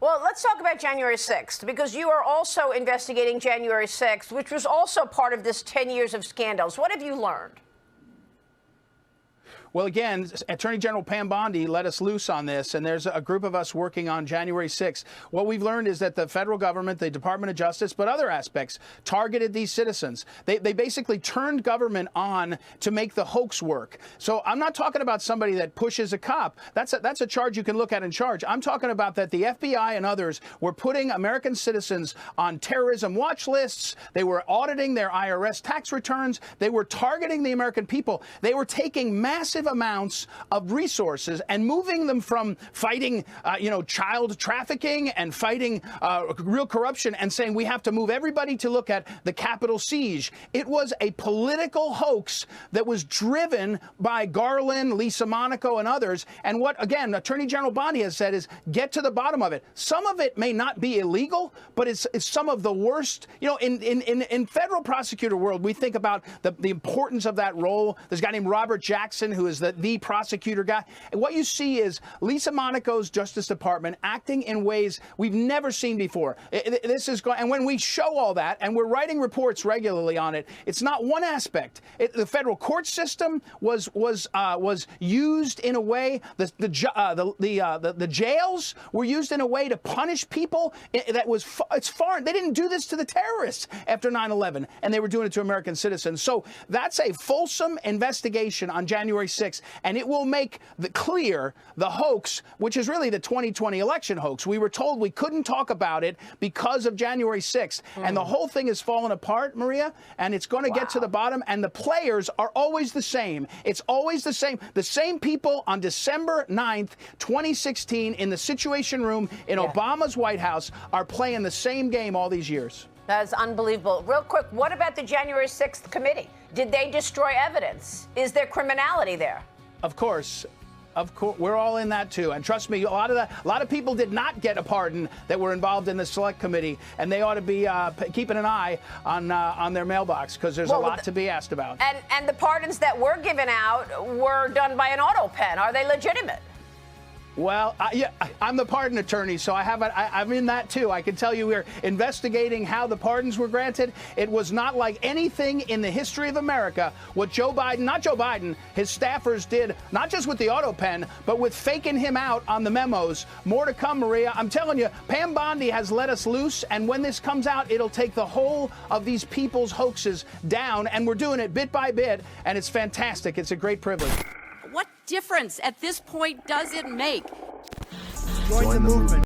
Well, let's talk about January 6th, because you are also investigating January 6th, which was also part of this 10 years of scandals. What have you learned? Well, again, Attorney General Pam Bondi let us loose on this, and there's a group of us working on January 6th. What we've learned is that the federal government, the Department of Justice, but other aspects, targeted these citizens. They basically turned government on to make the hoax work. So I'm not talking about somebody that pushes a cop. That's a charge you can look at and charge. I'm talking about that the FBI and others were putting American citizens on terrorism watch lists. They were auditing their IRS tax returns. They were targeting the American people. They were taking massive amounts of resources and moving them from fighting, child trafficking and fighting real corruption and saying we have to move everybody to look at the Capitol siege. It was a political hoax that was driven by Garland, Lisa Monaco, and others. And what, again, Attorney General Bondi has said is get to the bottom of it. Some of it may not be illegal, but it's some of the worst. In federal prosecutor world, we think about the importance of that role. There's a guy named Robert Jackson, who is the prosecutor guy. And what you see is Lisa Monaco's Justice Department acting in ways we've never seen before. This is going, and when we show all that, and we're writing reports regularly on it, it's not one aspect. The federal court system was used in a way. The jails were used in a way to punish people that was it's foreign. They didn't do this to the terrorists after 9/11, and they were doing it to American citizens. So that's a fulsome investigation on January 6th, and it will make clear the hoax, which is really the 2020 election hoax. We were told we couldn't talk about it because of January 6th, and the whole thing is falling apart, Maria, and it's going to get to the bottom, and the players are always the same. It's always the same. The same people on December 9th, 2016, in the Situation Room in Obama's White House are playing the same game all these years. That's unbelievable. Real quick, what about the January 6th committee? Did they destroy evidence? Is there criminality there? Of course. We're all in that too, and trust me, a lot of people did not get a pardon that were involved in the select committee, and they ought to be keeping an eye on their mailbox, because there's a lot to be asked about. And the pardons that were given out were done by an auto pen. Are they legitimate? Well, I'm the pardon attorney, so I'm in that too. I can tell you we're investigating how the pardons were granted. It was not like anything in the history of America what not Joe Biden, his staffers did, not just with the auto pen, but with faking him out on the memos. More to come, Maria. I'm telling you, Pam Bondi has let us loose, and when this comes out, it'll take the whole of these people's hoaxes down, and we're doing it bit by bit, and it's fantastic. It's a great privilege. What difference at this point does it make? Join the movement.